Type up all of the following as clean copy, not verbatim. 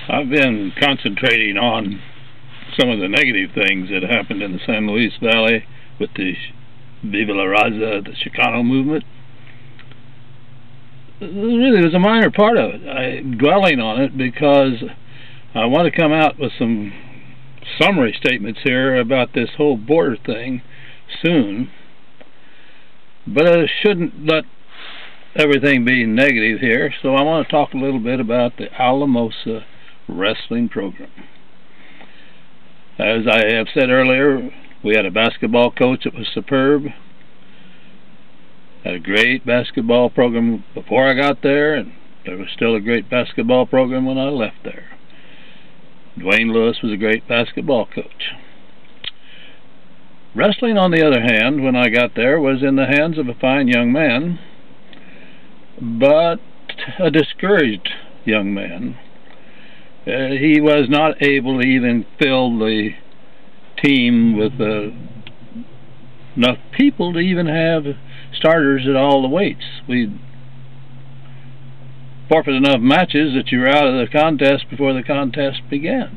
I've been concentrating on some of the negative things that happened in the San Luis Valley with the Viva la Raza, the Chicano movement. It really was a minor part of it. I'm dwelling on it because I want to come out with some summary statements here about this whole border thing soon, but I shouldn't let everything be negative here, so I want to talk a little bit about the ALAMOSA wrestling program. As I have said earlier, we had a basketball coach that was superb. Had a great basketball program before I got there, and there was still a great basketball program when I left there. Dwayne Lewis was a great basketball coach. Wrestling, on the other hand, when I got there, was in the hands of a fine young man, but a discouraged young man. He was not able to even fill the team with enough people to even have starters at all the weights. We forfeit enough matches that you were out of the contest before the contest began.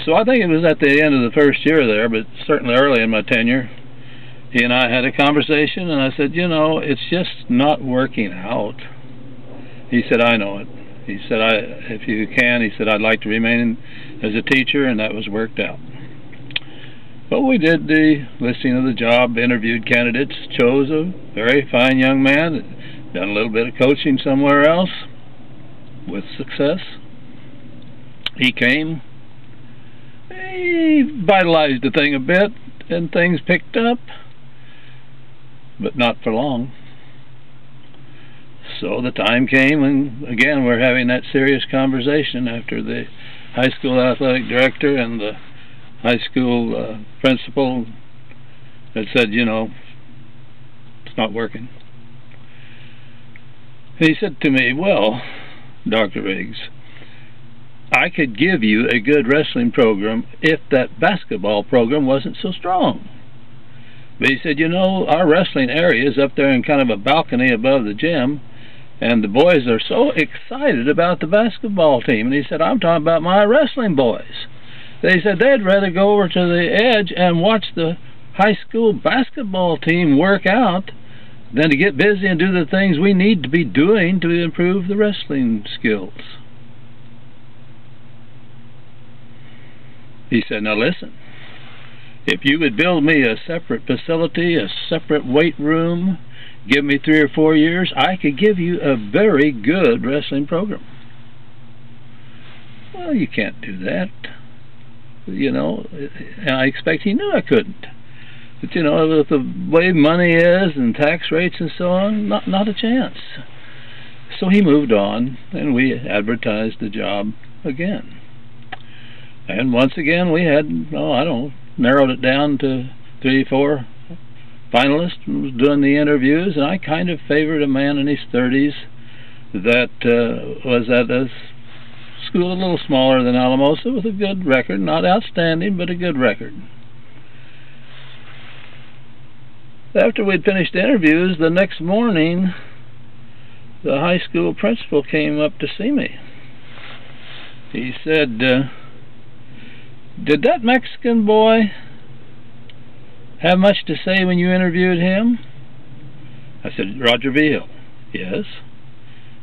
So I think it was at the end of the first year there, but certainly early in my tenure, he and I had a conversation, and I said, you know, it's just not working out. He said, I know it. He said, if you can, he said, I'd like to remain as a teacher, and that was worked out. But we did the listing of the job, interviewed candidates, chose a very fine young man, done a little bit of coaching somewhere else with success. He came, he vitalized the thing a bit, and things picked up, but not for long. So the time came, and again we're having that serious conversation after the high school athletic director and the high school principal had said, you know, it's not working. He said to me, well, Dr. Riggs, I could give you a good wrestling program if that basketball program wasn't so strong. But he said, you know, our wrestling area is up there in kind of a balcony above the gym, and the boys are so excited about the basketball team. And he said, I'm talking about my wrestling boys. They said they'd rather go over to the edge and watch the high school basketball team work out than to get busy and do the things we need to be doing to improve the wrestling skills. He said, now listen, if you would build me a separate facility, a separate weight room, give me 3 or 4 years, I could give you a very good wrestling program. Well, you can't do that. You know, and I expect he knew I couldn't. But, you know, with the way money is and tax rates and so on, not a chance. So he moved on, and we advertised the job again. And once again, we had, narrowed it down to 3 or 4 finalists and was doing the interviews, and I kind of favored a man in his 30s that was at a school a little smaller than ALAMOSA with a good record, not outstanding, but a good record. After we'd finished the interviews, the next morning, the high school principal came up to see me. He said, did that Mexican boy have much to say when you interviewed him? I said, Roger vIGIL. Yes.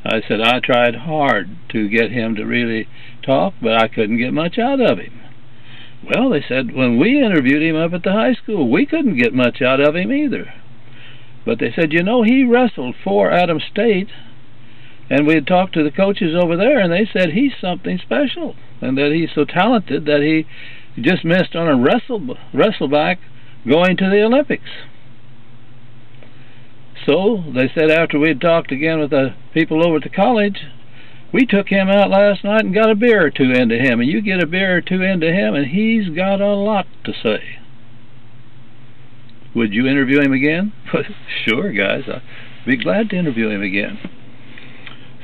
I said, I tried hard to get him to really talk, but I couldn't get much out of him. Well, they said, when we interviewed him up at the high school, we couldn't get much out of him either. But they said, you know, he wrestled for Adams State, and we had talked to the coaches over there, and they said he's something special, and that he's so talented that he just missed on a wrestleback going to the Olympics. So they said after we'd talked again with the people over at the college, we took him out last night and got a beer or 2 into him, and you get a beer or 2 into him and he's got a lot to say. Would you interview him again? Sure, guys, I'd be glad to interview him again.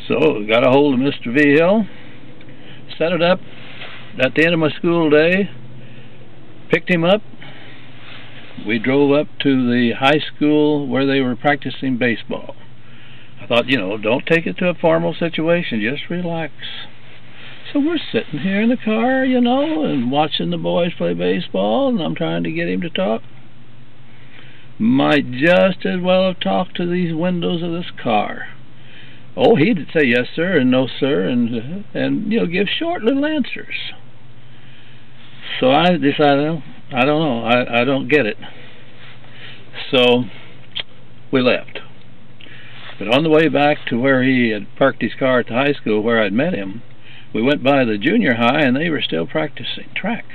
So got a hold of Mr. vIGIL, set it up at the end of my school day, picked him up. We drove up to the high school where they were practicing baseball. I thought, you know, don't take it to a formal situation, just relax. So we're sitting here in the car, you know, and watching the boys play baseball, and I'm trying to get him to talk. Might just as well have talked to these windows of this car. Oh, he'd say yes, sir, and no, sir, and you know, give short little answers. So I decided, I don't know, I don't get it. So we left. But on the way back to where he had parked his car at the high school where I'd met him, we went by the junior high and they were still practicing track.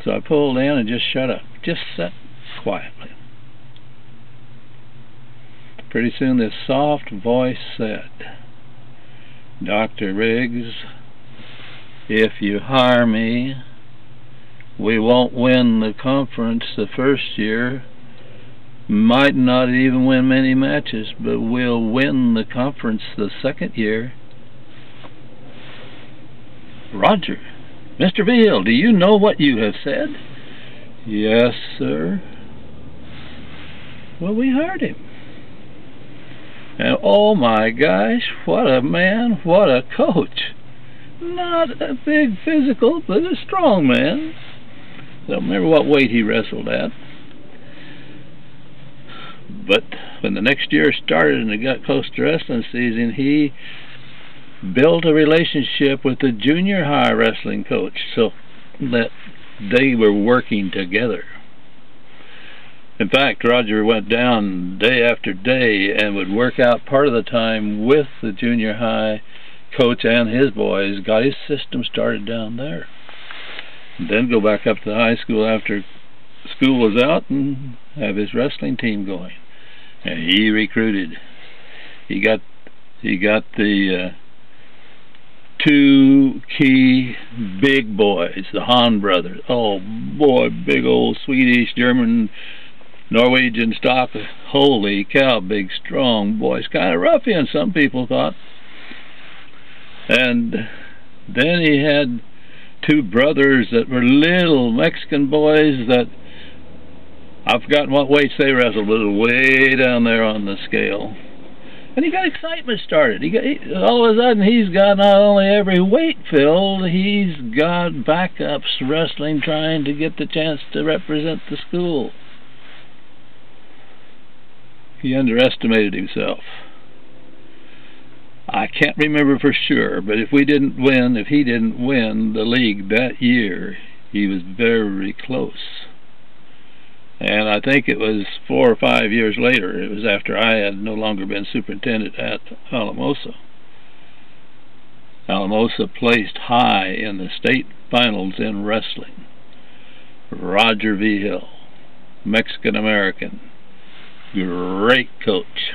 So I pulled in and just shut up. Just sat quietly. Pretty soon this soft voice said, "Dr. Riggs, if you hire me, we won't win the conference the first year, might not even win many matches, but we'll win the conference the second year." "Roger, Mr. vIGIL, do you know what you have said?" "Yes, sir." Well, we heard him. And oh my gosh, what a man, what a coach. Not a big physical, but a strong man. I don't remember what weight he wrestled at. But when the next year started and it got close to wrestling season, he built a relationship with the junior high wrestling coach so that they were working together. In fact, Roger went down day after day and would work out part of the time with the junior high coach and his boys, got his system started down there. And then go back up to the high school after school was out and have his wrestling team going. And he recruited. He got the two key big boys, the Hahn brothers. Oh boy, big old Swedish, German, Norwegian stock. Holy cow, big strong boys. Kind of ruffian, some people thought. And then he had two brothers that were little Mexican boys that I've forgotten what weights they wrestled, but it was way down there on the scale. And he got excitement started. All of a sudden, he's got not only every weight filled, he's got backups wrestling, trying to get the chance to represent the school. He underestimated himself. I can't remember for sure, but if he didn't win the league that year, he was very close. And I think it was 4 or 5 years later, it was after I had no longer been superintendent at ALAMOSA. ALAMOSA placed high in the state finals in wrestling. Roger vIGIL, Mexican-American, great coach.